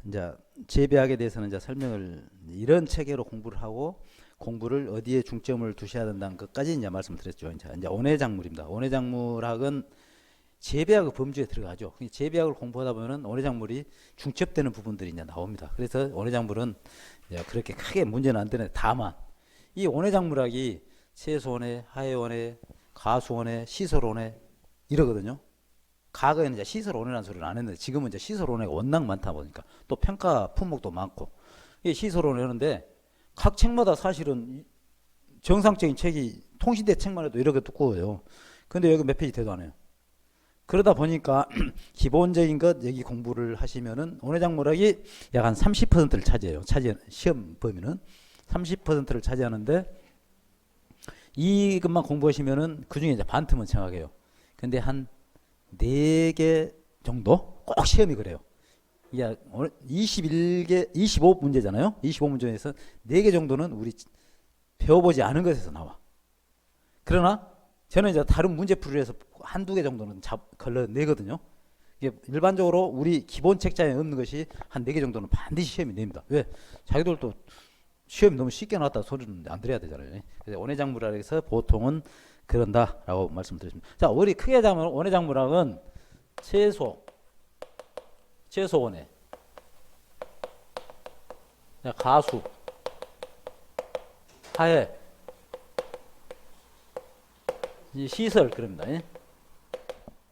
이제 재배학에 대해서는 이제 설명을 이런 체계로 공부를 하고 공부를 어디에 중점을 두셔야 된다는 것까지 이제 말씀드렸죠. 이제 원예작물입니다. 원예작물학은 재배학의 범주에 들어가죠. 재배학을 공부하다 보면은 원예작물이 중첩되는 부분들이 이제 나옵니다. 그래서 원예작물은 이제 그렇게 크게 문제는 안 되는데 다만 이 원예작물학이 채소원예, 하해원예, 가수원예, 시설원예 이러거든요. 과거에는 이제 시설원예라는 소리를 안 했는데 지금은 이제 시설원예가 워낙 많다 보니까 또 평가 품목도 많고 이게 시설원예인데 각 책마다 사실은 정상적인 책이 통신대 책만 해도 이렇게 두꺼워요. 근데 여기 몇 페이지 돼도 안 해요. 그러다 보니까 기본적인 것 여기 공부를 하시면은 원예작물학이 약 한 30%를 차지해요. 시험 범위는 30%를 차지하는데 이것만 공부하시면은 그 중에 이제 반틈은 정확해요. 근데 한 4개 정도 꼭 시험이 그래요. 이게 21개, 25문제잖아요. 25문제에서 4개 정도는 우리 배워보지 않은 것에서 나와. 그러나 저는 이제 다른 문제풀이를 해서 한두 개 정도는 걸러내거든요. 이게 일반적으로 우리 기본 책자에 없는 것이 한 4개 정도는 반드시 시험이 냅니다. 왜? 자기들도 시험이 너무 쉽게 나왔다 소리는 안 들어야 되잖아요. 그래서 원예작물학에서 보통은 그런다라고 말씀드렸습니다. 자, 우리 크게 잡으면 원예작물학은 채소원예, 가수, 하해, 시설 그럽니다.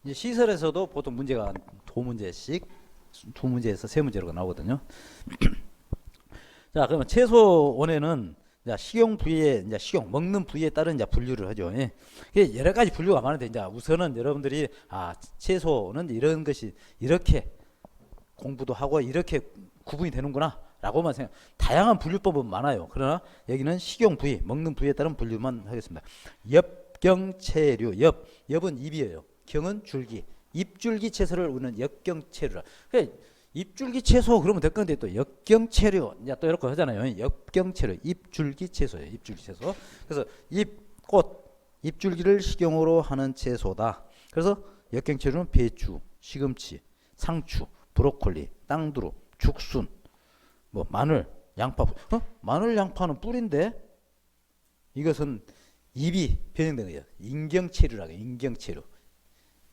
이제 시설에서도 보통 문제가 한 2문제씩, 2문제에서 3문제로 나오거든요. 자, 그러면 채소원예는 식용 부위에 먹는 부위에 따른 분류를 하죠. 이게 여러 가지 분류가 많은데 이제 우선은 여러분들이 채소는 이런 것이 이렇게 공부도 하고 이렇게 구분이 되는구나라고만 생각. 다양한 분류법은 많아요. 그러나 여기는 식용 부위, 먹는 부위에 따른 분류만 하겠습니다. 엽경채류, 엽은 잎이에요. 경은 줄기, 잎줄기 채소를 우리는 엽경채류라. 잎줄기 채소 그러면 될 건데 또 엽경채류 이제 또 이렇게 하잖아요. 엽경채류 잎줄기 채소예요. 잎줄기 채소. 그래서 잎꽃 잎줄기를 식용으로 하는 채소다. 그래서 엽경채류는 배추, 시금치, 상추, 브로콜리, 땅두릅, 죽순, 뭐 마늘, 양파. 마늘, 양파는 뿌리인데 이것은 ip이 변형된 거예요. 인경채류라고 해요. 인경채류.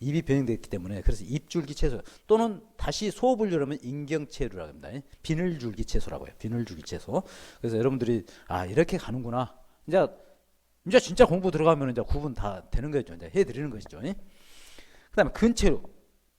잎이 변형됐기 때문에 그래서 잎줄기 채소 또는 다시 소분류라면 인경채류라고 합니다. 비늘줄기 채소라고 해요. 비늘줄기 채소. 그래서 여러분들이 이렇게 가는구나. 이제 진짜 공부 들어가면 이제 구분 다 되는 거죠. 이제 해드리는 것이죠. 그다음에 근채류.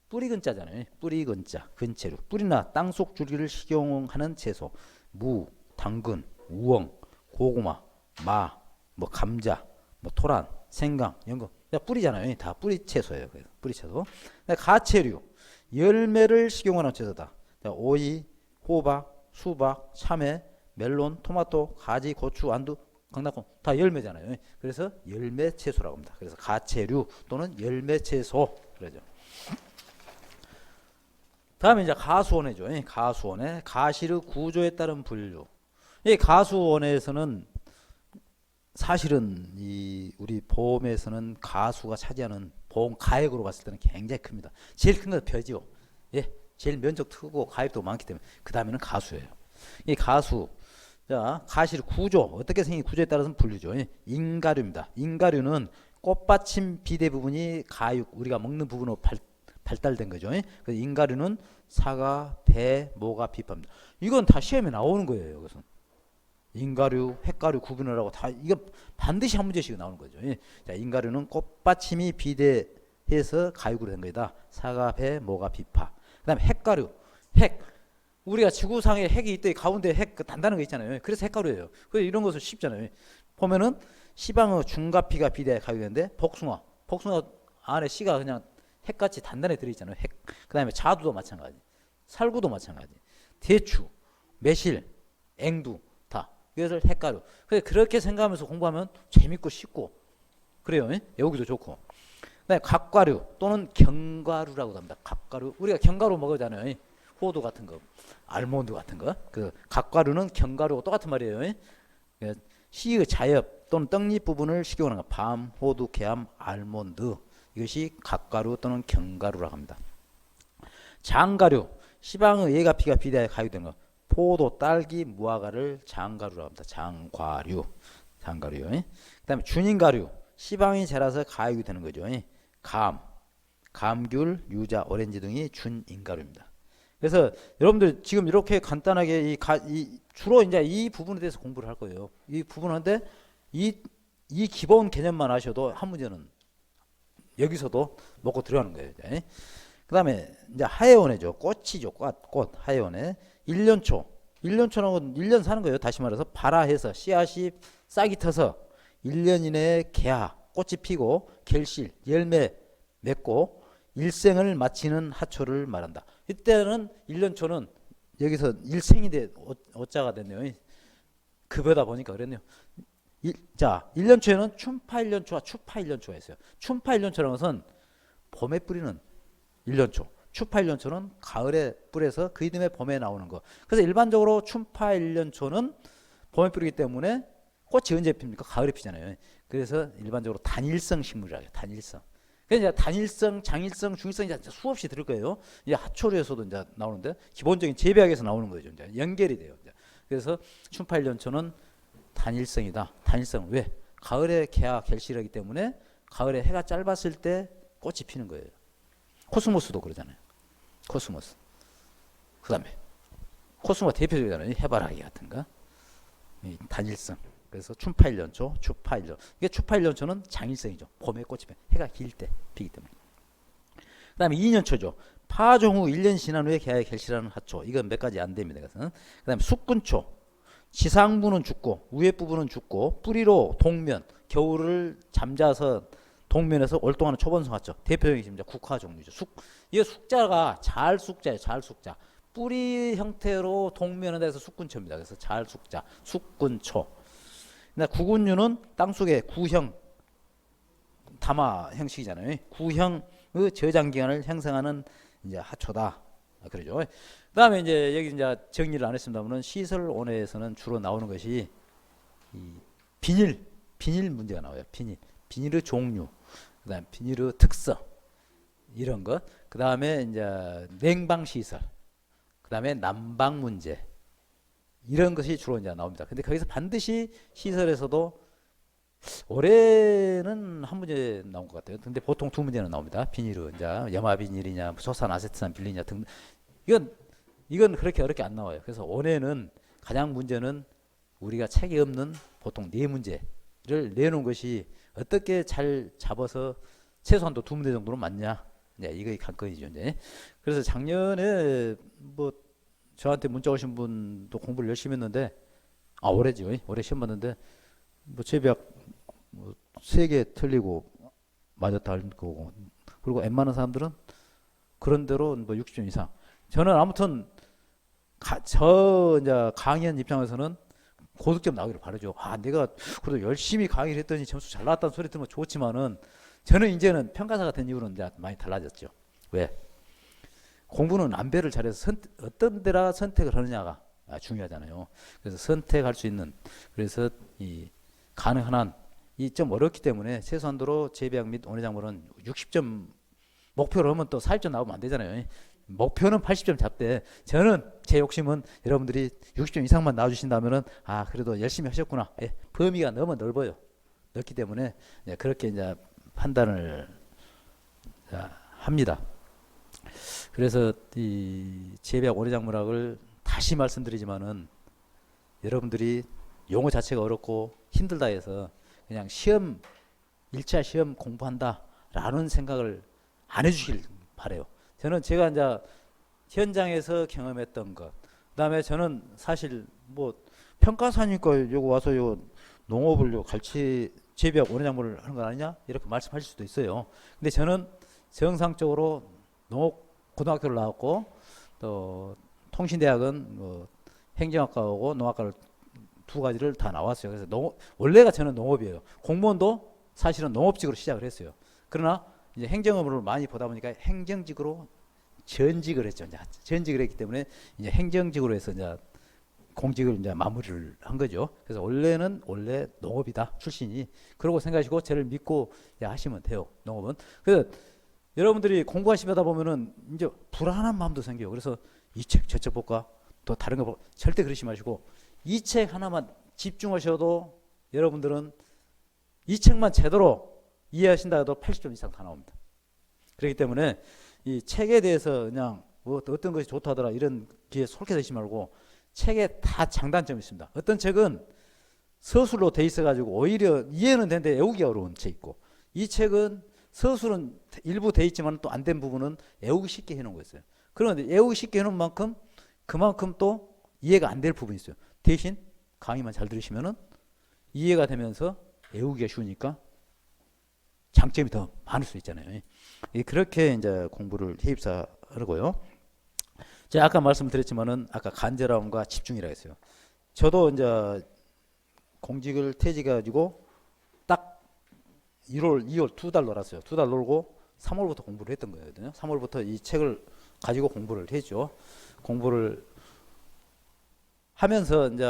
뿌리 근자잖아요. 뿌리 근자, 근채류. 뿌리나 땅속 줄기를 식용하는 채소. 무, 당근, 우엉, 고구마, 마, 뭐 감자, 뭐 토란, 생강, 연근. 뿌리잖아요. 다 뿌리 채소예요. 뿌리 채소. 가채류. 열매를 식용하는 채소다. 오이, 호박, 수박, 참외, 멜론, 토마토, 가지, 고추, 안두, 강낭콩 다 열매잖아요. 그래서 열매 채소라고 합니다. 그래서 가채류 또는 열매 채소 그러죠. 다음에 이제 가수원예죠. 가수원예. 가시의 구조에 따른 분류. 이 가수원예에서는 사실은 우리 보험에서는 가수가 차지하는 보험 가액으로 봤을 때는 굉장히 큽니다. 제일 큰 건 벼죠. 제일 면적 크고 가입도 많기 때문에 그 다음에는 가수예요. 이 가수, 가시의 구조 어떻게 생긴 구조에 따라서는 분류죠. 인가류입니다. 인가류는 꽃받침 비대 부분이 가육 우리가 먹는 부분으로 발달된 거죠. 그래서 인가류는 사과, 배, 모가, 비파입니다. 이건 다 시험에 나오는 거예요. 여기서. 인가류, 횟가류 구분을 하고 다 이거 반드시 한 문제씩 나오는 거죠. 자, 인가류는 꽃받침이 비대해서 가육으로 된 거다. 사과, 배, 모가, 비파. 그다음에 횟가류, 핵. 우리가 지구상에 핵이 있대 가운데 핵 단단한 거 있잖아요. 그래서 핵가루예요. 그래서 이런 것은 쉽잖아요. 보면은 시방의 중가피가 비대 가육인데 복숭아 안에 씨가 그냥 핵같이 단단히 들어있잖아요. 핵. 그다음에 자두도 마찬가지, 살구도 마찬가지, 대추, 매실, 앵두. 이것을 햇가루. 그렇게 생각하면서 공부하면 재밌고 쉽고 그래요. 외우기도 좋고. 그다음에 갑가루 또는 견과류라고 합니다. 갑가루. 우리가 견과류 먹잖아요. 호두 같은 거, 알몬드 같은 거. 그 갑가루는 견과류와 똑같은 말이에요. 씨의 자엽 또는 떡잎 부분을 식용하는 거. 밤, 호두, 개암, 알몬드. 이것이 갑가루 또는 견과류라고 합니다. 장가류. 시방의 예가 피가 비대하여 가유되는 거. 포도, 딸기, 무화과를 장가루라고 합니다. 장과류. 장가루요. 그다음에 준인가류. 시방이 자라서 가육이 되는 거죠. 감귤, 유자, 오렌지 등이 준인가류입니다. 그래서 여러분들 지금 이렇게 간단하게 주로 이제 이 부분에 대해서 공부를 할 거예요. 이 부분인데 이 기본 개념만 아셔도 한 문제는 여기서도 먹고 들어가는 거예요. 그다음에 이제 하예원해죠. 꽃이죠. 꽃 하예원해. 1년초. 1년초는 1년 사는 거예요. 다시 말해서 발화해서 씨앗이 싹이 터서 1년 이내에 개화, 꽃이 피고 결실, 열매 맺고 일생을 마치는 하초를 말한다. 이때는 1년초는 여기서 일생이 돼 오자가 됐네요. 급여다 보니까 그랬네요. 자, 1년초에는 춘파 1년초와 추파 1년초가 있어요. 춘파 1년초라는 것은 봄에 뿌리는 1년초. 추파 1년초는 가을에 뿌려서 그 이듬해 봄에 나오는 거. 그래서 일반적으로 춘파 1년초는 봄에 뿌리기 때문에 꽃이 언제 핍니까? 가을에 피잖아요. 그래서 일반적으로 단일성 식물이라고 해요. 단일성. 그래서 단일성, 장일성, 중일성 이제 수없이 들을 거예요. 이제 하초류에서도 이제 나오는데 기본적인 재배학에서 나오는 거죠. 이제 연결이 돼요. 이제. 그래서 춘파 1년초는 단일성이다. 단일성 왜? 가을에 개화 결실하기 때문에 가을에 해가 짧았을 때 꽃이 피는 거예요. 코스모스도 그러잖아요. 코스모스. 그다음에 코스모가 대표적이잖아요. 해바라기 같은 거. 단일성. 그래서 춘파 1년초, 추파 1년. 이게 추파 1년초는 장일성이죠. 봄에 꽃이 피 해가 길 때 피기 때문에. 그다음에 2년초죠. 파종 후 1년 지난 후에 개화에 결실하는 하초. 이건 몇 가지 안 됩니다. 그다음에 숙군초. 지상부는 죽고 위에 부분은 죽고 뿌리로 동면. 겨울을 잠자서 동면에서 올 동안은 초본성 하초. 대표적인 국화 종류죠. 이게 숙자가 잘숙자예요. 잘숙자. 뿌리 형태로 동면에 대해서 숙군초입니다. 그래서 잘숙자, 숙군초. 구군류는 땅속의 구형 담화 형식이잖아요. 구형의 저장 기간을 형성하는 이제 하초다. 그러죠. 그다음에 이제 여기 이제 정리를 안 했습니다만은 시설 원회에서는 주로 나오는 것이 이 비닐 문제가 나와요. 비닐의 종류, 그다음 비닐의 특성 이런 것. 그다음에 이제 냉방 시설, 그다음에 난방 문제. 이런 것이 주로 이제 나옵니다. 근데 거기서 반드시 시설에서도 올해는 한 문제 나온 것 같아요. 근데 보통 두 문제는 나옵니다. 비닐은 이제 염화 비닐이냐, 소산 아세트산 빌리냐 등. 이건 그렇게 어렵게 안 나와요. 그래서 올해는 가장 문제는 우리가 책이 없는 보통 네 문제를 내놓은 것이 어떻게 잘 잡아서 최소한도 두 문제 정도는 맞냐. 네, 이게 관건이죠. 이제. 그래서 작년에 뭐 저한테 문자 오신 분도 공부를 열심히 했는데 올해죠. 올해 시험 봤는데 뭐 재배학 뭐 3개 틀리고 맞았다 할 거고 그리고 웬만한 사람들은 그런 대로 뭐 60점 이상. 저는 아무튼 저 이제 강의한 입장에서는 고득점 나오기를 바라죠. 내가 그래도 열심히 강의를 했더니 점수 잘 나왔다는 소리 들으면 좋지만은 저는 이제는 평가사가 된 이후로는 이제 많이 달라졌죠. 왜? 공부는 안배를 잘해서 어떤 데라 선택을 하느냐가 중요하잖아요. 그래서 선택할 수 있는 그래서 이 가능한 한 이 좀 어렵기 때문에 최소한도로 재배학 및 원예작물은 60점 목표로 하면 또 40점 나오면 안 되잖아요. 목표는 80점 잡되 저는 제 욕심은 여러분들이 60점 이상만 나와주신다면은 그래도 열심히 하셨구나. 범위가 너무 넓어요. 넓기 때문에 그렇게 이제 판단을 합니다. 그래서 이 재배학 원예작물학을 다시 말씀드리지만은 여러분들이 용어 자체가 어렵고 힘들다 해서 그냥 1차 시험 공부한다라는 생각을 안 해주길 바래요. 저는 제가 이제 현장에서 경험했던 것, 그다음에 저는 사실 뭐 평가사니까 요거 와서 요 농업을 요 같이 재배학 원예작물을 하는 거 아니냐 이렇게 말씀하실 수도 있어요. 근데 저는 정상적으로 농업 고등학교를 나왔고 또 통신대학은 뭐 행정학과하고 농학과를 두 가지를 다 나왔어요. 그래서 원래가 저는 농업이에요. 공무원도 사실은 농업직으로 시작을 했어요. 그러나 이제 행정업을 많이 보다 보니까 행정직으로 전직을 했죠. 이제 전직을 했기 때문에 이제 행정직으로 해서 이제 공직을 이제 마무리를 한 거죠. 그래서 원래 농업이다 출신이. 그러고 생각하시고 저를 믿고 하시면 돼요. 농업은. 그래서 여러분들이 공부하시다 보면은 이제 불안한 마음도 생겨요. 그래서 이 책 저쪽 볼까? 또 다른 거 볼까? 절대 그러지 마시고 이 책 하나만 집중하셔도 여러분들은 이 책만 제대로 이해하신다 해도 80점 이상 다 나옵니다. 그렇기 때문에 이 책에 대해서 그냥 뭐 어떤 것이 좋다더라 이런 기에 솔깃하지 말고 책에 다 장단점이 있습니다. 어떤 책은 서술로 돼 있어가지고 오히려 이해는 되는데 외우기 어려운 책 있고, 이 책은 서술은 일부 돼 있지만 또 안 된 부분은 외우기 쉽게 해놓은 거 있어요. 그런데 외우기 쉽게 해놓은 만큼 그만큼 또 이해가 안 될 부분이 있어요. 대신 강의만 잘 들으시면은 이해가 되면서 외우기가 쉬우니까 장점이 더 많을 수 있잖아요. 그렇게 이제 공부를 해입사하고요. 제가 아까 말씀드렸지만은 아까 간절함과 집중이라고 했어요. 저도 이제 공직을 퇴직해가지고 딱 1월, 2월 2달 놀았어요. 2달 놀고 3월부터 공부를 했던 거거든요. 3월부터 이 책을 가지고 공부를 했죠. 공부를 하면서 이제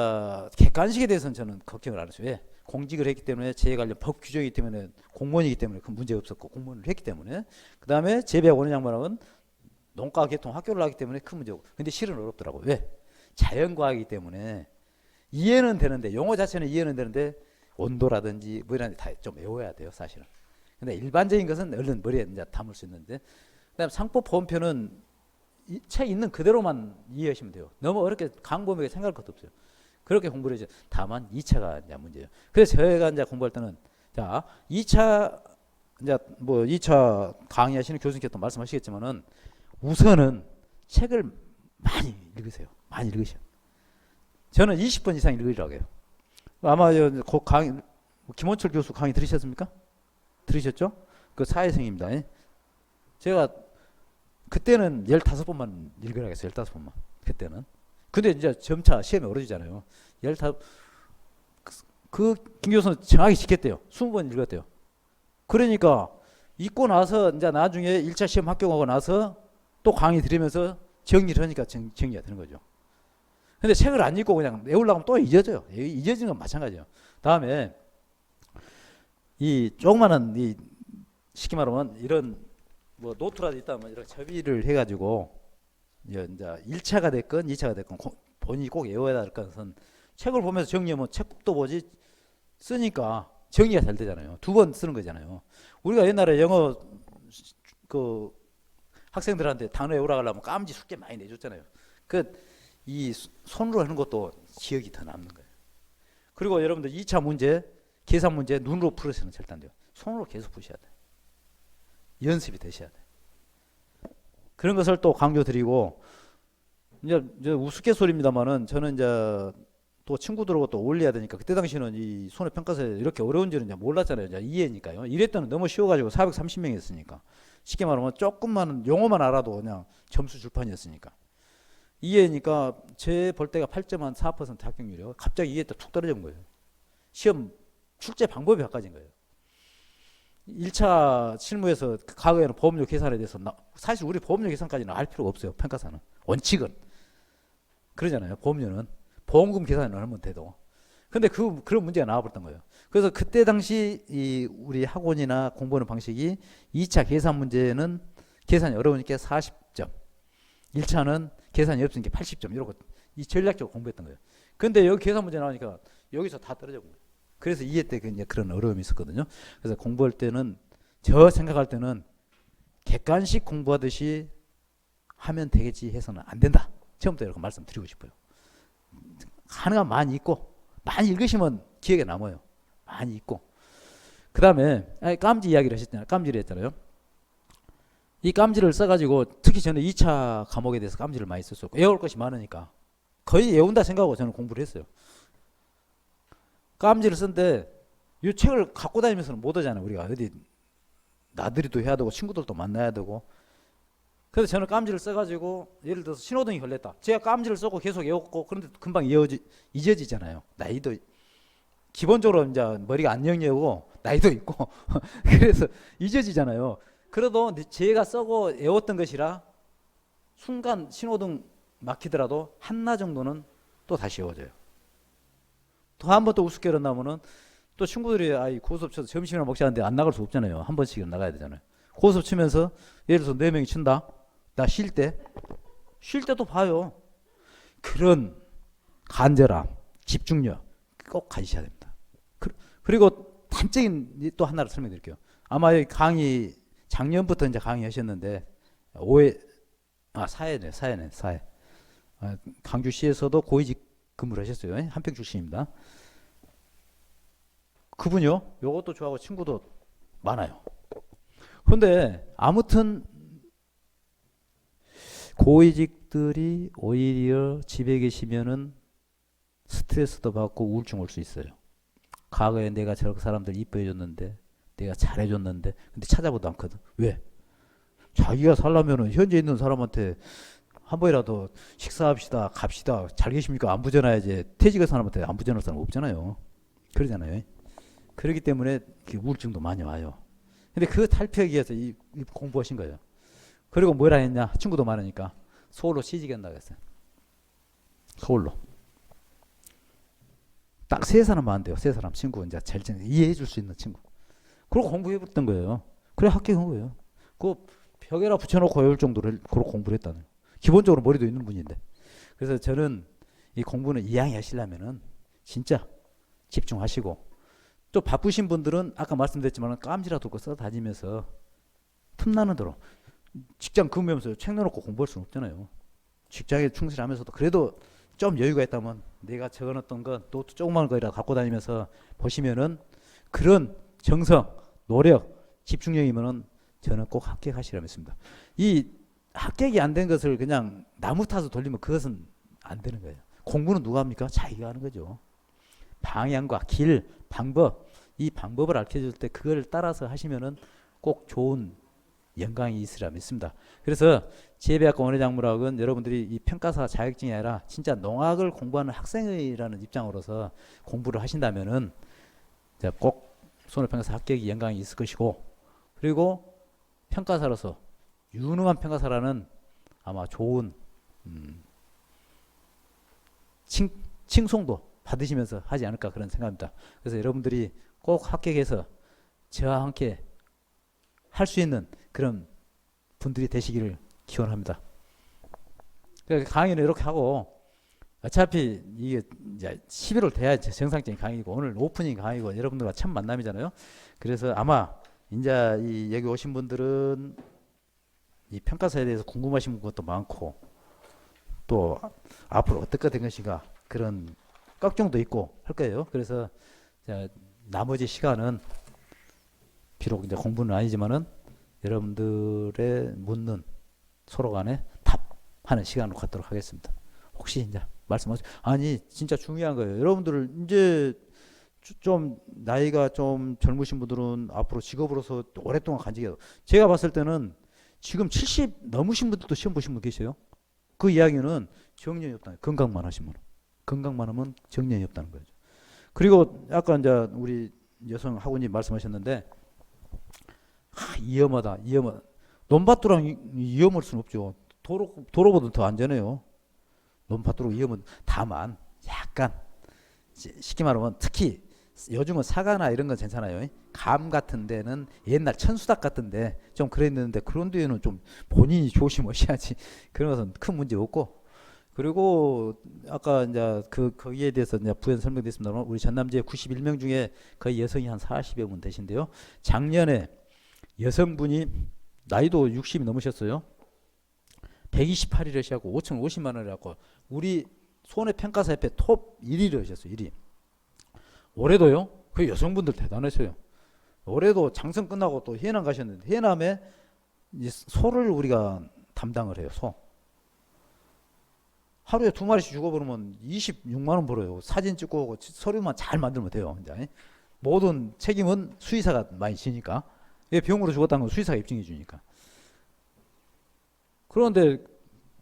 객관식에 대해서는 저는 걱정을 안 했어요. 왜? 공직을 했기 때문에 제에 관련 법 규정이기 때문에 공무원이기 때문에 그 문제 없었고 공무원을 했기 때문에, 그 다음에 재배학 원의 양반은 농가 계통 학교를 하기 때문에 큰 문제고. 근데 실은 어렵더라고요. 왜? 자연과학이기 때문에 이해는 되는데, 용어 자체는 이해는 되는데 온도라든지 뭐 이런 데 다 좀 외워야 돼요, 사실은. 근데 일반적인 것은 얼른 머리에 이제 담을 수 있는데, 그다음 상법 보험표는 이 책 있는 그대로만 이해하시면 돼요. 너무 어렵게 강범위하게 생각할 것도 없어요. 그렇게 공부를 해죠. 다만 2차가 이제 문제예요. 그래서 저희가 이제 공부할 때는 자 2차 이제 뭐 2차 강의하시는 교수님께서 말씀하시겠지만은 우선은 책을 많이 읽으세요. 많이 읽으셔. 저는 20번 이상 읽으라고 해요. 아마 그 강의 김원철 교수 강의 들으셨습니까? 들으셨죠? 그 사회생입니다. 제가 그때는 15번만 읽으라고 했어요. 15번만. 그때는. 근데 이제 점차 시험에 오르잖아요. 15, 김 교수는 정확히 지켰대요. 20번 읽었대요. 그러니까 읽고 나서 이제 나중에 1차 시험 합격하고 나서 또 강의 들으면서 정리를 하니까 정리가 되는 거죠. 근데 책을 안 읽고 그냥 외우려고 하면 또 잊어져요. 잊어지는 건 마찬가지예요. 다음에 이 조그마한 이 쉽게 말하면 이런 뭐 노트라도 있다면 이렇게 접이를 해가지고 이제 1차가 됐건 2차가 됐건 본인이 꼭 외워야 될 것은 책을 보면서 정리하면 책도 보지 쓰니까 정리가 잘 되잖아요. 2번 쓰는 거잖아요. 우리가 옛날에 영어 그 학생들한테 단어 외우라 하려면 깜지 숙제 많이 내줬잖아요. 이 손으로 하는 것도 기억이 더 남는 거예요. 그리고 여러분들 2차 문제, 계산 문제 눈으로 풀어서는 절대 안 돼요. 손으로 계속 푸셔야 돼요. 연습이 되셔야 돼요. 그런 것을 또 강조드리고, 이제 우스갯소리입니다만은 저는 이제 또 친구들하고 또 어울려야 되니까, 그때 당시는 이 손해평가서에 이렇게 어려운지는 이제 몰랐잖아요. 이제 이해니까요. 이랬더니 너무 쉬워가지고 430명이었으니까. 쉽게 말하면 조금만 용어만 알아도 그냥 점수 줄판이었으니까. 이해니까 제 볼 때가 8.4% 합격률이요. 갑자기 이해 때 툭 떨어진 거예요. 시험 출제 방법이 바꿔진 거예요. 1차 실무에서 과거에는 보험료 계산에 대해서 사실 우리 보험료 계산까지는 알 필요가 없어요. 평가사는. 원칙은. 그러잖아요. 보험료는. 보험금 계산을 하면 돼도. 근데 그런 문제가 나와버렸던 거예요. 그래서 그때 당시 우리 학원이나 공부하는 방식이 2차 계산 문제는 계산이 어려우니까 40점. 1차는 계산이 없으니까 80점. 이러고 이 전략적으로 공부했던 거예요. 근데 여기 계산 문제 나오니까 여기서 다 떨어져 버려요. 그래서 이해 때 그런 어려움이 있었거든요. 그래서 공부할 때는 저 생각할 때는 객관식 공부하듯이 하면 되겠지 해서는 안 된다. 처음부터 이렇게 말씀드리고 싶어요. 가능하면 많이 읽고, 많이 읽으시면 기억에 남아요. 많이 읽고. 그 다음에 깜지 이야기를 하셨잖아요. 깜지를 했잖아요. 이 깜지를 써가지고 특히 저는 2차 과목에 대해서 깜지를 많이 썼었고, 외울 것이 많으니까 거의 외운다 생각하고 저는 공부를 했어요. 깜지를 쓴데 이 책을 갖고 다니면서는 못 하잖아요. 우리가 어디 나들이도 해야 되고 친구들도 만나야 되고. 그래서 저는 깜지를 써가지고 예를 들어서 신호등이 걸렸다. 제가 깜지를 쓰고 계속 외웠고, 그런데 금방 잊어지잖아요. 나이도 기본적으로 이제 머리가 안 영리하고 나이도 있고 그래서 잊어지잖아요. 그래도 제가 쓰고 외웠던 것이라 순간 신호등 막히더라도 한나 정도는 또 다시 외워져요. 또 한 번 또 우습게 일어나면은 또 친구들이 고수업 쳐서 점심이나 먹자는데 안 나갈 수 없잖아요. 한 번씩은 나가야 되잖아요. 고수업 치면서 예를 들어서 4명이 친다. 나 쉴 때 쉴 때도 봐요. 그런 간절함, 집중력 꼭 가지셔야 됩니다. 그리고 단적인 또 하나를 설명드릴게요. 아마 이 강의 작년부터 이제 강의하셨는데 사회네. 강주시에서도 고위직 근무를 하셨어요. 한평 출신입니다. 그분요, 요것도 좋아하고 친구도 많아요. 그런데 아무튼 고위직들이 오히려 집에 계시면은 스트레스도 받고 우울증 올 수 있어요. 과거에 내가 저렇게 사람들 이뻐해줬는데, 내가 잘해줬는데, 근데 찾아보도 않거든. 왜? 자기가 살려면은 현재 있는 사람한테 한 번이라도 식사합시다, 갑시다, 잘 계십니까? 안부 전화야지. 퇴직한 사람한테 안부 전할 사람 없잖아요. 그러잖아요. 그렇기 때문에 우울증도 많이 와요. 근데 그 탈피하기 위해서 이 공부하신 거예요. 그리고 뭐라 했냐? 친구도 많으니까 서울로 취직한다고 했어요. 서울로. 딱 세 사람만 안 돼요. 세 사람 친구 이제 제일 이해해 줄 수 있는 친구. 그러고 공부해봤던 거예요. 그래 합격한 거예요. 그 벽에다 붙여놓고 외울 정도로 그렇게 공부를 했다는. 기본적으로 머리도 있는 분인데. 그래서 저는 이 공부는 이왕 하시려면은 진짜 집중하시고, 또 바쁘신 분들은 아까 말씀드렸지만 깜지라도 그 써 다니면서 틈나는 대로 직장 근무하면서 책 내놓고 공부할 수는 없잖아요. 직장에 충실하면서도 그래도 좀 여유가 있다면 내가 적어놨던 건 또 조그만 거이라 갖고 다니면서 보시면은 그런 정성, 노력, 집중력이면은 저는 꼭 합격하시라고 했습니다. 이 합격이 안 된 것을 그냥 나무 타서 돌리면 그것은 안 되는 거예요. 공부는 누가 합니까? 자기가 하는 거죠. 방향과 길, 방법, 이 방법을 알려줄 때 그걸 따라서 하시면은 꼭 좋은 영광이 있으리라 믿습니다. 그래서 지혜배학과 원예작물학은 여러분들이 이 평가사 자격증이 아니라 진짜 농학을 공부하는 학생이라는 입장으로서 공부를 하신다면은 꼭 손해평가사 합격이 영광이 있을 것이고, 그리고 평가사로서 유능한 평가사라는 아마 좋은 칭송도 받으시면서 하지 않을까 그런 생각입니다. 그래서 여러분들이 꼭 합격해서 저와 함께 할 수 있는 그런 분들이 되시기를 기원합니다. 강의는 이렇게 하고, 어차피 이게 이제 11월 돼야 정상적인 강의고, 오늘 오프닝 강의고 여러분들과 첫 만남이잖아요. 그래서 아마 이제 여기 오신 분들은 이 평가사에 대해서 궁금하신 것도 많고, 또 앞으로 어떻게 된 것인가 그런 걱정도 있고 할 거예요. 그래서 나머지 시간은 비록 이제 공부는 아니지만은 여러분들의 묻는 서로 간에 답하는 시간을 갖도록 하겠습니다. 혹시 이제 말씀하세요. 아니 진짜 중요한 거예요. 여러분들 이제 좀 나이가 좀 젊으신 분들은 앞으로 직업으로서 오랫동안 간직해요. 제가 봤을 때는 지금 70 넘으신 분들도 시험 보신 분 계세요. 그 이야기는 정년이 없다. 건강만 하시면, 건강만 하면 정년이 없다는 거죠. 그리고 아까 이제 우리 여성 학우님 말씀하셨는데, 위험하다. 논밭도랑 위험할 수는 없죠. 도로보다 더 안전해요. 논밭도로 위험은. 다만 약간 쉽게 말하면 특히 요즘은 사과나 이런 건 괜찮아요. 감 같은 데는 옛날 천수닭 같은데 좀 그랬는데, 그런 데는 좀 본인이 조심하셔야지. 그런 것은 큰 문제 없고. 그리고 아까 이제 거기에 대해서 이제 부연 설명드렸습니다만, 우리 전남지에 91명 중에 거의 여성이 한 40여 분 되신데요. 작년에 여성분이 나이도 60이 넘으셨어요. 128일 하시고 5,050만 원을 갖고 우리 손해평가사협회 톱 1위를 하셨어요. 1위. 올해도요. 그 여성분들 대단하셔요. 올해도 장성 끝나고 또 해남 가셨는데, 해남에 소를 우리가 담당을 해요. 소. 하루에 2마리씩 죽어버리면 26만 원 벌어요. 사진 찍고 오고 서류만 잘 만들면 돼요. 이제 모든 책임은 수의사가 많이 지니까. 병으로 죽었다는 건 수의사가 입증해 주니까. 그런데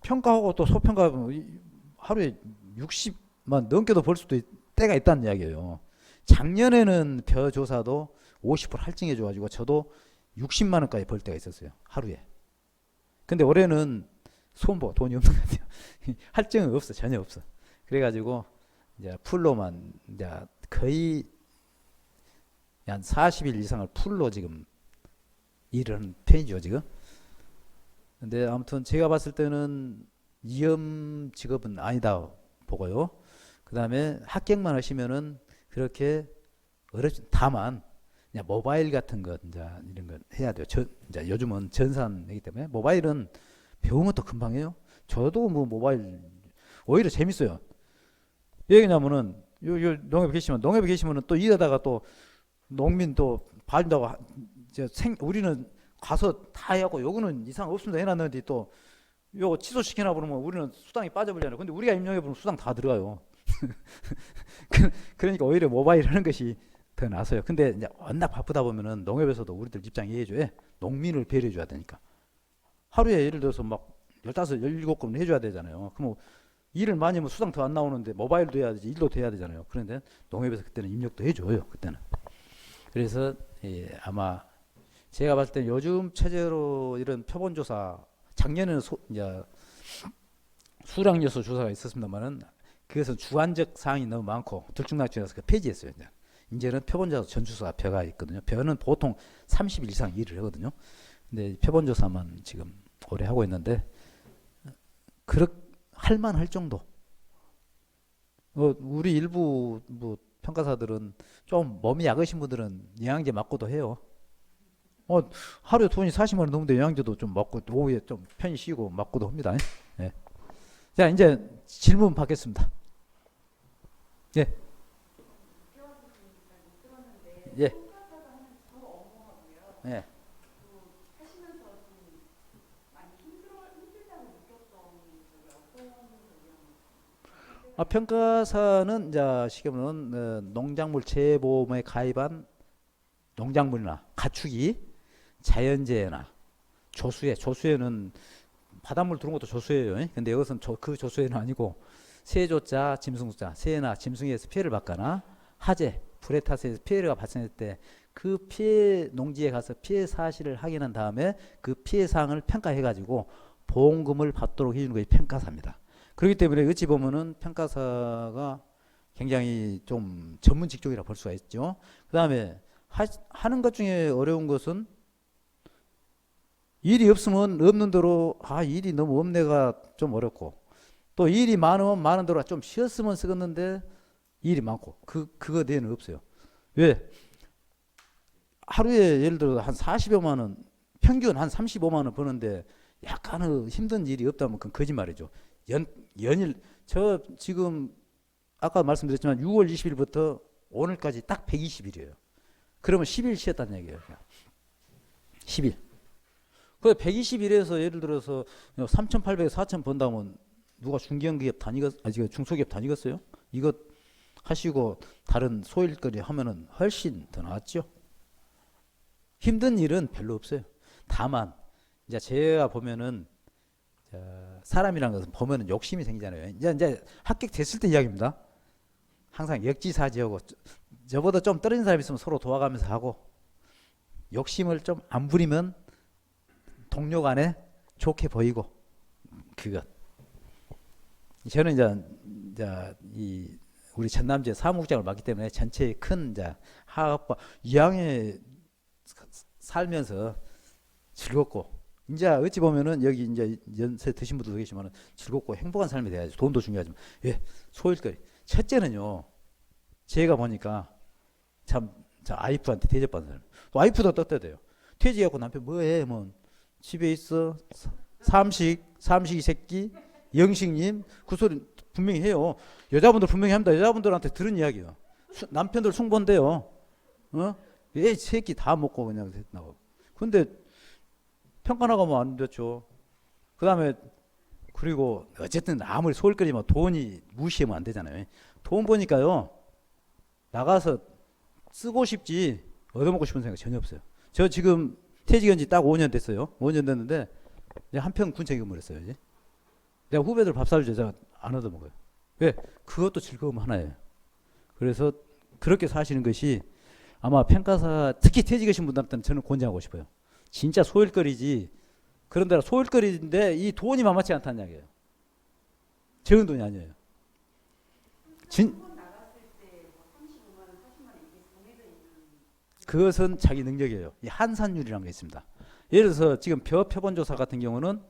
평가하고 또 소평가하면 하루에 60만 넘게도 벌 수도 때가 있다는 이야기예요. 작년에는 벼 조사도 50% 할증해 줘가지고 저도 60만 원까지 벌 때가 있었어요. 하루에. 근데 올해는 손보 돈이 없는 것 같아요. 할증은 없어. 전혀 없어. 그래가지고 이제 풀로만 이제 거의 한 40일 이상을 풀로 지금 일을 하는 편이죠, 지금. 근데 아무튼 제가 봤을 때는 위험 직업은 아니다 보고요. 그 다음에 합격만 하시면은 그렇게 다만 그냥 모바일 같은 거 이제 이런 거 해야 돼요. 이제 요즘은 전산이기 때문에 모바일은 배우면 또 금방 해요. 저도 뭐 모바일 오히려 재밌어요. 왜 그러냐면은 요 농협에 계시면은 또 일하다가 또 농민 또 봐준다고 우리는 가서 다 해갖고 요거는 이상 없습니다 해놨는데 또 요거 취소시키나 그러면 우리는 수당이 빠져버리잖아요. 근데 우리가 입력해보면 수당 다 들어가요. 그러니까 오히려 모바일 하는 것이 더 나서요. 근데 이제 워낙 바쁘다 보면은 농협에서도 우리들 입장 이해해줘요. 농민을 배려해줘야 되니까. 하루에 예를 들어서 막 15, 17건 해줘야 되잖아요. 그럼 일을 많이 하면 수당 더 안 나오는데 모바일도 해야 되지, 일도 돼야 되잖아요. 그런데 농협에서 그때는 입력도 해줘요. 그때는. 그래서 아마 제가 봤을 때 요즘 체제로 이런 표본조사 작년에는 이제 수량요소 조사가 있었습니다만은 그것은 주관적 사항이 너무 많고 들쭉날쭉해서 그 폐지했어요. 이제는 표본조사 전주소가 벼가 있거든요. 벼는 보통 30일 이상 일을 하거든요. 근데 표본조사만 지금 오래 하고 있는데 할만할 정도. 우리 일부 뭐 평가사들은 좀 몸이 약으신 분들은 영양제 맞고도 해요. 하루에 돈이 40만 원 넘는데 영양제도 좀 먹고 오후에 좀 편히 쉬고 맞고도 합니다. 예. 자, 이제 질문 받겠습니다. 예. 예. 예. 평가사는 이제 시계는 농작물 재보험에 가입한 농작물이나 가축이 자연재해나 조수에는 바닷물 들어온 것도 조수예요. 근데 이것은 그 조수에는 아니고 세조자, 짐승자, 새나 짐승에서 피해를 받거나 화재, 불에 타서 피해가 발생했을 때 그 피해 농지에 가서 피해 사실을 확인한 다음에 그 피해 사항을 평가해가지고 보험금을 받도록 해주는 것이 평가사입니다. 그렇기 때문에 어찌 보면은 평가사가 굉장히 좀 전문 직종이라 볼 수가 있죠. 그 다음에 하는 것 중에 어려운 것은 일이 없으면 없는 대로 일이 너무 없네가 좀 어렵고 또 일이 많으면 많은 대로 좀 쉬었으면 쓰겠는데 일이 많고 그거 내는 없어요. 왜? 하루에 예를 들어 한 40여만 원 평균 한 35만 원 버는데 약간은 힘든 일이 없다면 그건 거짓말이죠. 연일 저 지금 아까 말씀드렸지만 6월 20일부터 오늘까지 딱 120일이에요. 그러면 10일 쉬었다는 얘기예요. 10일. 그 120일에서 예를 들어서 3,800, 4,000 번다면 누가 중견기업 중소기업 다니겠어요? 이거 하시고 다른 소일거리 하면은 훨씬 더 나았죠. 힘든 일은 별로 없어요. 다만 이제 제가 보면은 사람이란 것은 보면은 욕심이 생기잖아요. 이제 합격됐을 때 이야기입니다. 항상 역지사지하고 저보다 좀 떨어진 사람이 있으면 서로 도와가면서 하고 욕심을 좀 안 부리면 동료 간에 좋게 보이고 그것. 저는 이제 우리 전남지에 사무국장을 맡기 때문에 전체의 큰 하학과 2학년에 살면서 즐겁고 이제 어찌 보면은 여기 이제 연세 드신 분도 계시지만 즐겁고 행복한 삶이 돼야죠. 돈도 중요하지만 소일거리. 첫째는요. 제가 보니까 참 아이프한테 대접받는 사람. 또 아이프도 떳떳해요. 퇴직하고 남편 뭐해? 뭐 집에 있어. 삼식 이 새끼 영식님 그 소리 분명히 해요. 여자분들 분명히 합니다. 여자분들한테 들은 이야기예요. 남편들 숭본데요. 이 새끼 다 먹고 그냥 나고. 근데 평가 나가면 안 됐죠. 그 다음에 그리고 어쨌든 아무리 소일거리면 돈이 무시하면 안 되잖아요. 돈 버니까요 나가서 쓰고 싶지 얻어먹고 싶은 생각 전혀 없어요. 저 지금 퇴직한 지 딱 5년 됐어요. 5년 됐는데 한평 군책임을 했어요. 이제 내가 후배들 밥 사주죠. 제가 안 얻어먹어요. 왜? 그것도 즐거움 하나예요. 그래서 그렇게 사시는 것이 아마 평가사 특히 퇴직하신 분들한테는 저는 권장하고 싶어요. 진짜 소일거리지. 그런데 소일거리인데 이 돈이 만만치 않다는 이야기예요. 적은 돈이 아니에요. 그것은 자기 능력이에요. 이 한산율이라는 게 있습니다. 예를 들어서 지금 표본조사 같은 경우는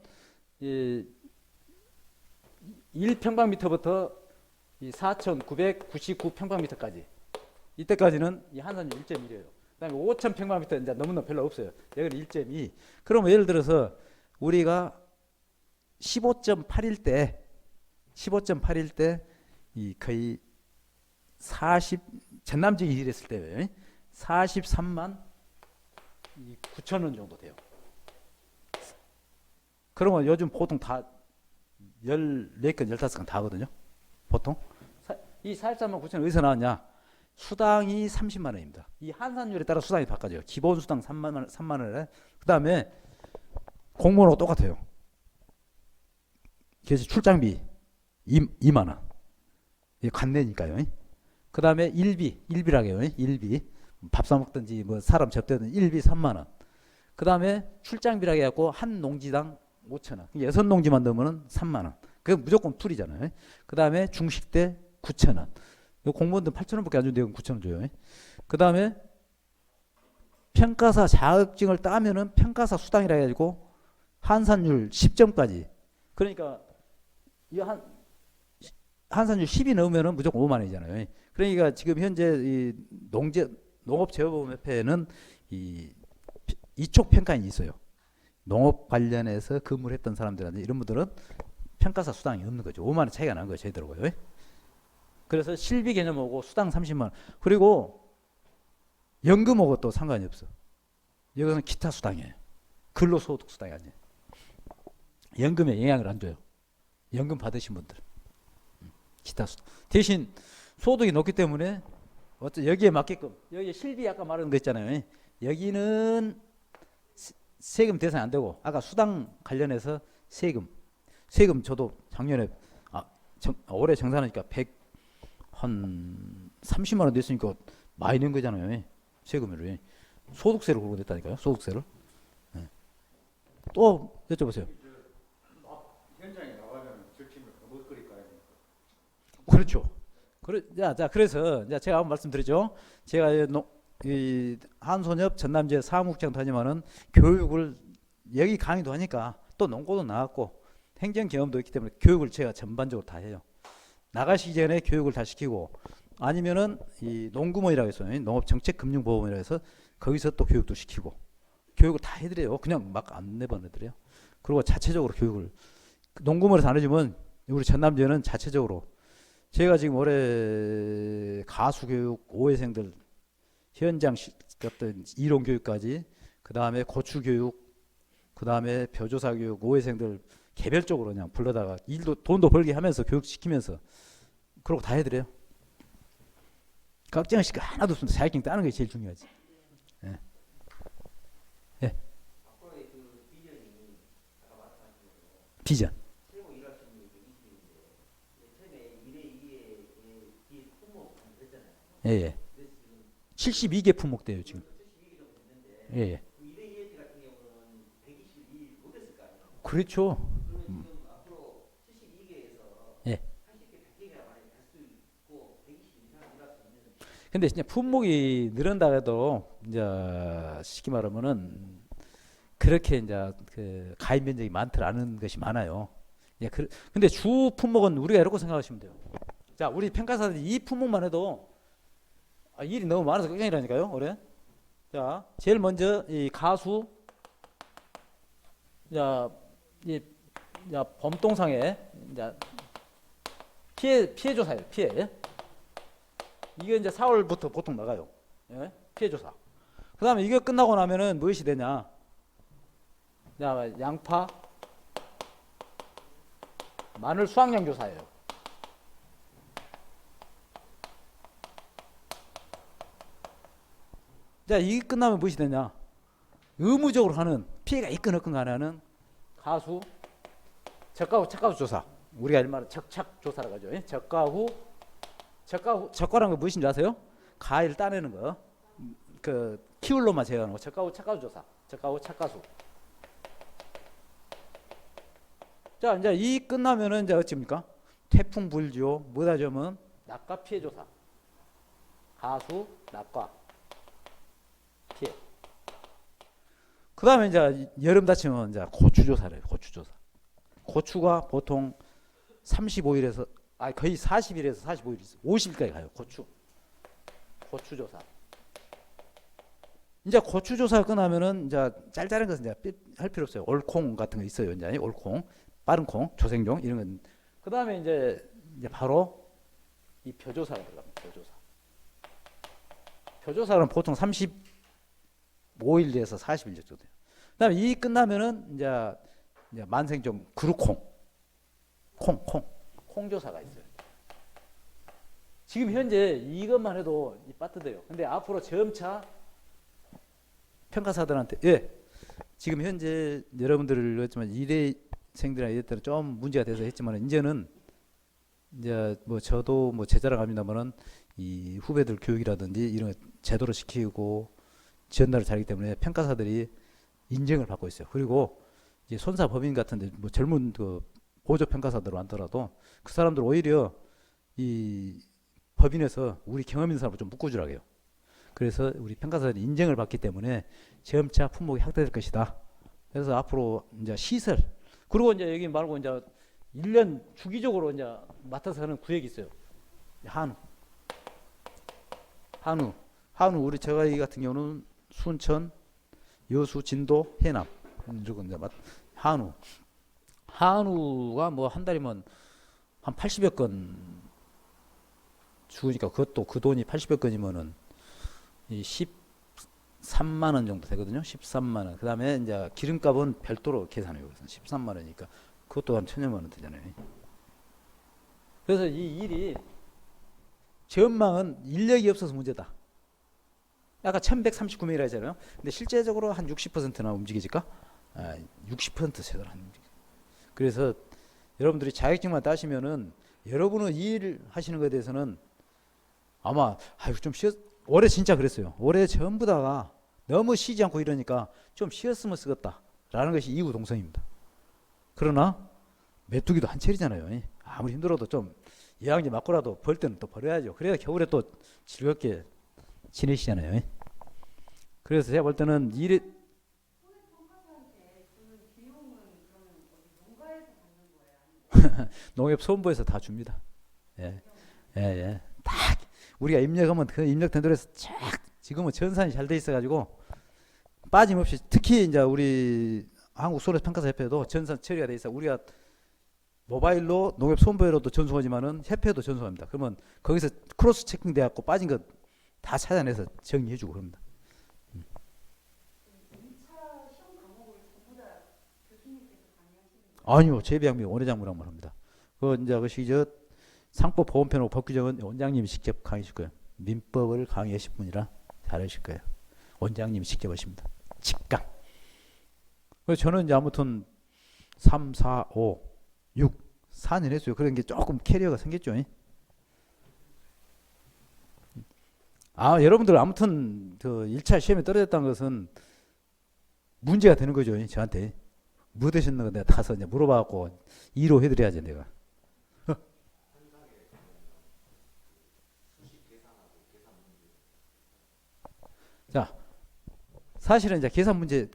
1평방미터부터 이 4,999평방미터까지 이때까지는 이 한산율 1.1이에요. 그다음에 5,000평방미터 이제 넘는 별로 없어요. 여기는 1.2. 그러면 예를 들어서 우리가 15.8일 때 이 거의 40 전남지기 일했을 때 43만 9천 원 정도 돼요. 그러면 요즘 보통 다 14건 15건 다 하거든요. 보통 이 43만 9천 원 어디서 나왔냐? 수당이 30만 원입니다. 이 한산율에 따라 수당이 바꿔져요. 기본 수당 3만 원에 그다음에 공무원하고 똑같아요. 그래서 출장비 2만 원. 이게 관내니까요. 그다음에 일비라고 해요. 일비. 밥 사 먹든지 뭐 사람 접대든 일비 3만 원. 그다음에 출장비라고 해 갖고 한 농지당 5천 원. 6농지만 넣으면은 3만 원. 그게 무조건 풀이잖아요. 그다음에 중식 때 9천 원. 공무원들 8천 원밖에 안 주는데 9천 원 줘요. 그다음에 평가사 자격증을 따면은 평가사 수당이라 해 가지고 한산율 10점까지. 그러니까 이 한산율 10이 넘으면은 무조건 5만 원이잖아요. 그러니까 지금 현재 이 농업제조법협회는 이 이촉 평가인이 있어요. 농업 관련해서 근무를 했던 사람들한테 이런 분들은 평가사 수당이 없는 거죠. 5만 원 차이가 난 거예요. 저희들하고요. 그래서 실비 개념하고 수당 30만 원. 그리고 연금하고 또 상관이 없어. 이거는 기타 수당이에요. 근로소득 수당이 아니에요. 연금에 영향을 안 줘요. 연금 받으신 분들. 기타 수당. 대신 소득이 높기 때문에 여기에 맞게끔 여기 실비 아까 말한 거 있잖아요. 여기는 세금 대상이 안 되고 아까 수당 관련해서 세금 저도 작년에 올해 정산하니까 한 30만 원 냈으니까 많이 낸 거잖아요. 세금으로. 소득세를 그러고 냈다니까요. 소득세를. 네. 또 여쭤보세요. 현장에 나가면 절침을 먹거리까요. 그렇죠. 그래서 제가 한번 말씀드리죠. 제가 이 한손협 전남지회 사무국장 다니면은 교육을 여기 강의도 하니까 또 농고도 나갔고 행정 경험도 있기 때문에 교육을 제가 전반적으로 다 해요. 나가시기 전에 교육을 다 시키고 아니면은 이 농구모이라고 해서 농업정책금융보험이라고 해서 거기서 또 교육도 시키고 교육을 다 해드려요. 그냥 막 안 내보내드려요. 그리고 자체적으로 교육을 농구모에서 안 해주면 우리 전남지회는 자체적으로 제가 지금 올해 가수교육 5회생들 현장 어떤 이론교육까지 그 다음에 고추교육 그 다음에 벼조사교육 5회생들 개별적으로 그냥 불러다가 돈도 벌게 하면서 교육시키면서 그러고 다 해드려요. 걱정할 시간 하나도 없습니다. 자격증 따는 게 제일 중요하지. 예. 예. 비전. 예. 72개 품목돼요 지금. 예. 그렇죠. 예. 근데 진짜 품목이 늘은다 해도 이제 쉽게 말하면은 그렇게 이제 그 가입 면적이 많지 않은 것이 많아요. 예. 근데 주 품목은 우리가 이렇게 생각하시면 돼요. 자, 우리 평가사들이 이 품목만 해도 일이 너무 많아서 걱정이라니까요. 올해. 자, 제일 먼저 이 가수 범동상에 피해 조사예요. 피해. 이게 이제 4월부터 보통 나가요. 예? 피해 조사. 그다음에 이게 끝나고 나면은 무엇이 되냐? 양파, 마늘 수확량 조사예요. 자, 이게 끝나면 무엇이 되냐? 의무적으로 하는 피해가 있건 없건 간에 하는 가수 적가후 조사. 우리가 일말은 적착 조사라고 하죠. 예? 적가라는 거 무엇인지 아세요? 가위를 따내는 거. 그 키울로만 제어하는 거. 적가후 조사. 적가후 착가수. 자, 이제 이 끝나면은 이제 어찌입니까? 태풍 불지요. 뭐다 점은 낙과 피해 조사. 가수 낙과 피해. 그 다음에 이제 여름 다치면 이제 고추 조사를 해요. 고추 조사. 고추가 보통 35일에서 거의 40일에서 45일, 50일까지 가요. 고추 조사. 이제 고추 조사 끝나면은 이제 짤짤한 것은 이제 할 필요 없어요. 올콩 같은 거 있어요. 이제 올콩, 빠른 콩, 조생종 이런 건. 그다음에 이제 바로 이 벼조사가 들어갑니다. 벼조사는 보통 35일에서 40일 정도 돼요. 그다음에 이 끝나면은 이제 만생종 그루콩, 콩조사가 있어요. 지금 현재 이것만 해도 이 빠뜨돼요. 근데 앞으로 점차 평가사들한테 지금 현재 여러분들을 그랬지만 일회생들이나 이럴 때는 좀 문제가 돼서 했지만 이제는 이제 뭐 저도 뭐 제자랑 합니다만은 이 후배들 교육이라든지 이런 거 제대로 시키고 전달을 잘하기 때문에 평가사들이 인정을 받고 있어요. 그리고 이제 손사 법인 같은데 뭐 젊은 그 보조 평가사들 많더라도 그 사람들 오히려 이 법인에서 우리 경험 있는 사람을 좀 묶어주라고 해요. 그래서 우리 평가사들이 인정을 받기 때문에 점차 품목이 확대될 것이다. 그래서 앞으로 이제 시설 그리고 이제 여기 말고 이제 1년 주기적으로 이제 맡아서 하는 구역이 있어요. 한우 우리 저희 같은 경우는 순천, 여수, 진도, 해남 이러고 이제 한우가 뭐 한 달이면 한 80여 건 주니까 그것도 그 돈이 80여 건이면은 이 13만 원 정도 되거든요. 13만 원. 그다음에 이제 기름값은 별도로 계산해요. 그래서 13만 원이니까 그것도 한 1,000여만 원 되잖아요. 그래서 이 일이 전망은 인력이 없어서 문제다. 아까 1139명이라 했잖아요. 근데 실제적으로 한 60%나 움직이질까? 60% 제대로 안 움직여. 그래서 여러분들이 자격증만 따시면은 여러분은 이 일을 하시는 것에 대해서는 아마 좀 올해 진짜 그랬어요. 올해 전부 다가 너무 쉬지 않고 이러니까 좀 쉬었으면 쓰겠다라는 것이 이구동성입니다. 그러나 메뚜기도 한 철이잖아요. 아무리 힘들어도 좀 예방제 맞고라도 벌 때는 또 벌어야죠. 그래야 겨울에 또 즐겁게 지내시잖아요. 그래서 제가 볼 때는 일이 농협소원부에서 다 줍니다. 예, 예, 예. 딱 우리가 입력하면 그 입력된 대로 해서 쫙 지금은 전산이 잘 돼 있어가지고 빠짐없이 특히 이제 우리 한국소래평가사협회도 전산 처리가 돼 있어. 우리가 모바일로 농협소원부로도 전송하지만은 협회도 전송합니다. 그러면 거기서 크로스 체킹 돼갖고 빠진 거 다 찾아내서 정리해주고 그럽니다. 아니요, 재배양미 원회장부랑만 합니다. 그 이제 그 시저 상법 보험편하고 법규정은 원장님이 직접 강의하실 거예요. 민법을 강의하실 분이라 잘하실 거예요. 원장님이 직접 하십니다. 직강. 그래서 저는 이제 아무튼 3, 4, 5, 6, 4년 했어요. 그런 게 조금 캐리어가 생겼죠. 여러분들 아무튼 그 1차 시험에 떨어졌다는 것은 문제가 되는 거죠. 저한테. 뭐 되셨나 내가 가서 이제 물어봐갖고 이로 해드려야지 내가. 자, 사실은 이제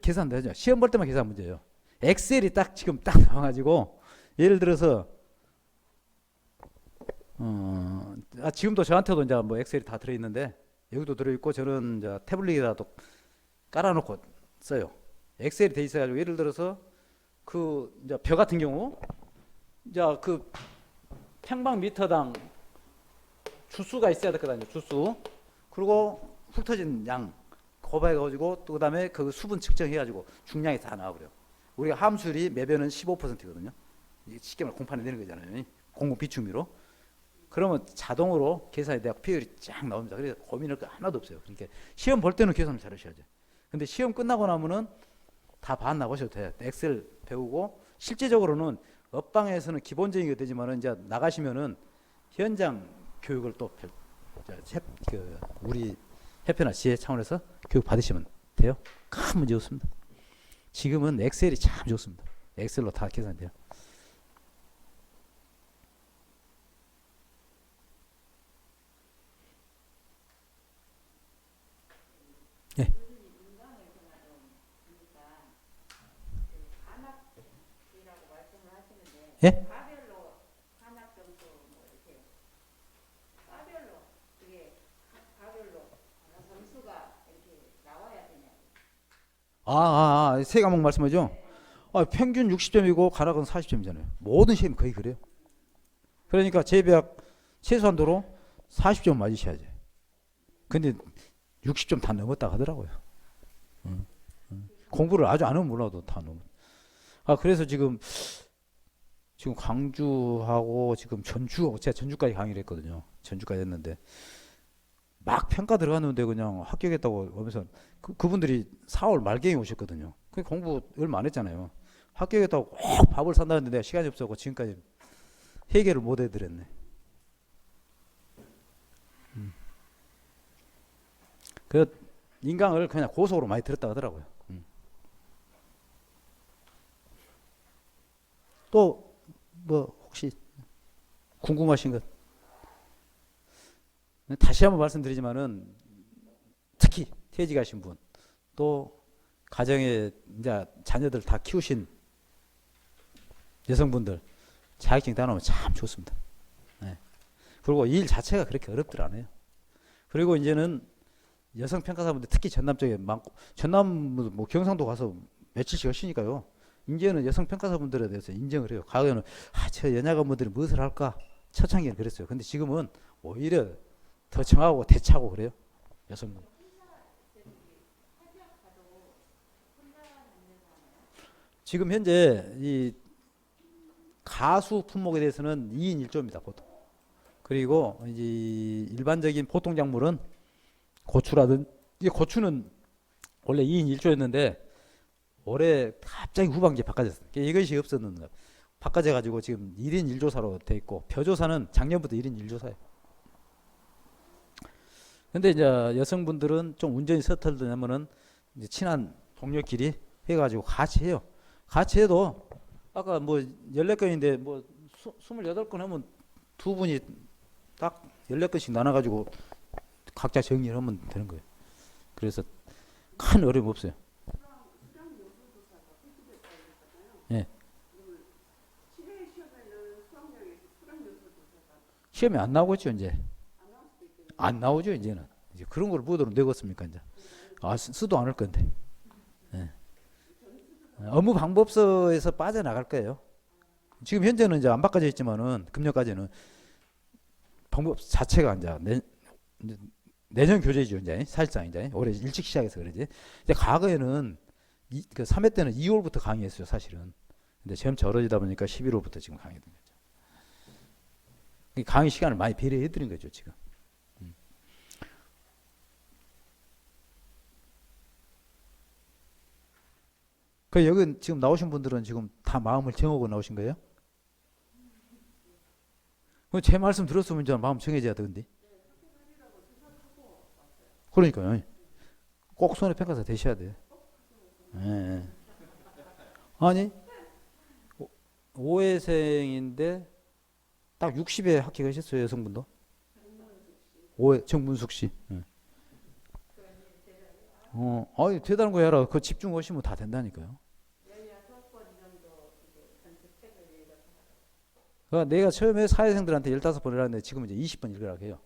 계산도 하죠. 시험 볼 때만 계산 문제예요. 엑셀이 딱 지금 딱 나와가지고 예를 들어서 지금도 저한테도 이제 뭐 엑셀이 다 들어있는데 여기도 들어있고 저는 이제 태블릿이라도 깔아놓고 써요. 엑셀이 돼 있어가지고 예를 들어서 그 이제 벼 같은 경우 이제 그 평방미터당 주수가 있어야 될 거다. 주수 그리고 훅 터진 양 거봐가지고 또 그다음에 그 수분 측정해가지고 중량이 다 나와버려. 우리가 함수율이 매변은 15%거든요. 이게 쉽게 말해 공판에 내는 거잖아요. 공급 비축미로. 그러면 자동으로 계산이 돼서 비율이 쫙 나옵니다. 그래서 고민할 거 하나도 없어요. 그러니까 시험 볼 때는 계산을 잘 하셔야죠. 근데 시험 끝나고 나면은 다 반 나가셔도 돼요. 엑셀 배우고 실제적으로는 업방에서는 기본적인 게 되지만은 이제 나가시면은 현장 교육을 또 우리 협회나 지회 차원에서 교육 받으시면 돼요. 큰 문제 없습니다. 지금은 엑셀이 참 좋습니다. 엑셀로 다 계산돼요. 예. 예? 세 과목 말씀하죠. 평균 60점이고 가락은 40점이잖아요. 모든 시험이 거의 그래요. 그러니까 재배학 최소한도로 40점 맞으셔야죠. 근데 60점 다 넘었다 하더라고요. 공부를 아주 안 하면 몰라도 다 넘어. 그래서 지금 광주하고 지금 제가 전주까지 강의를 했거든요. 전주까지 했는데 막 평가 들어갔는데 그냥 합격했다고 하면서 그분들이 4월 말경에 오셨거든요. 그 공부 얼마 안 했잖아요. 합격했다고 꼭 밥을 산다는데 내가 시간이 없어서 지금까지 해결을 못 해드렸네. 그 인강을 그냥 고속으로 많이 들었다 하더라고요. 또 뭐 혹시 궁금하신 것? 다시 한번 말씀드리지만은 특히 퇴직하신 분, 또 가정에 이제 자녀들 다 키우신 여성분들 자격증 따놓으면 참 좋습니다. 네. 그리고 일 자체가 그렇게 어렵들 않아요. 그리고 이제는 여성 평가사분들 특히 전남 쪽에 많고, 전남 뭐 경상도 가서 며칠씩 하시니까요. 이제는 여성 평가사분들에 대해서 인정을 해요. 과거에는 저 연하관분들이 무엇을 할까 초창기에는 그랬어요. 근데 지금은 오히려 더 정하고 대차고 그래요. 여성분. 지금 현재 이 가수 품목에 대해서는 2인 1조입니다. 보통. 그리고 이제 일반적인 보통 작물은 고추라든 이 고추는 원래 2인 1조였는데 올해 갑자기 후반기에 바꿔졌어요. 이것이 없었는데 바꿔져 가지고 지금 1인 1조사로 돼 있고 벼조사는 작년부터 1인 1조사예요. 근데 이제 여성분들은 좀 운전이 서툴더냐면은 이제 친한 동료끼리 해가지고 같이 해요. 같이 해도 아까 뭐 14건인데 뭐 28건 하면 두 분이 딱 14건씩 나눠가지고 각자 정리를 하면 되는 거예요. 그래서 큰 어려움 없어요. 예. 시험에 안 나오겠죠 이제. 안 나오죠 이제는. 이제 그런 걸 뭐로 내겠습니까 이제. 쓰도 않을 건데. 예. 업무 방법서에서 빠져나갈 거예요. 지금 현재는 이제 안 바꿔져 있지만은 금년까지는 방법 자체가 이제 내년 교재죠 이제 사실상 이제 올해 일찍 시작해서 그러지. 근데 과거에는 그 3회 때는 2월부터 강의했어요 사실은. 근데 점차 어려지다 보니까 11월부터 지금 강의된 거죠. 강의 시간을 많이 배려해 드린 거죠 지금. 그 여기 지금 나오신 분들은 지금 다 마음을 정하고 나오신 거예요? 제 말씀 들었으면 이제 마음 정해져야 되는데. 그러니까요. 꼭 손해평가사 되셔야 돼. 예. 아니 5회생인데 딱 60에 합격하셨어요 여성분도. 5회 정문숙 씨. 예. 대단한 거 해라. 그 집중하시면 다 된다니까요. 내가 처음에 사회생들한테 15번 이라는데 지금 이제 20번 읽으라고 해요.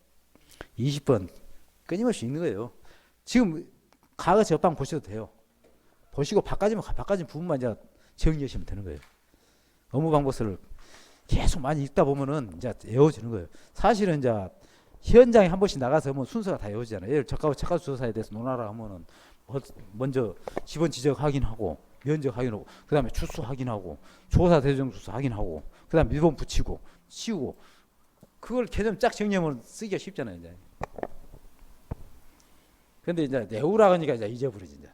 20번 끊임없이 읽는 거예요. 지금 과거 제빵 보셔도 돼요. 보시고 바꿔진 부분만 이제 정리하시면 되는 거예요. 업무 방법서를 계속 많이 읽다 보면은 이제 외워지는 거예요. 사실은 이제 현장에 한 번씩 나가서 하면 순서가 다 외워지잖아요. 예를 들어 작가 조사에 대해서 논하라 하면은 먼저 지번 지적 확인하고 면적 확인하고 그 다음에 추수 확인하고 조사 대정 추수 확인하고 그 다음에 밀본 붙이고 씌우고 그걸 개념 쫙 정리하면 쓰기가 쉽잖아요 이제. 근데 이제 내우라 하니까 이제 잊어버리지 이제.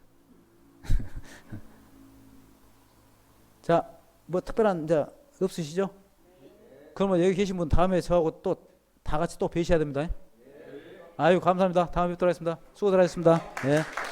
자, 뭐 특별한 이제 없으시죠? 그러면 여기 계신 분 다음에 저하고 또 다 같이 또 뵈셔야 됩니다. 아유 감사합니다. 다음에 뵙도록 하겠습니다. 수고들 하셨습니다. 예.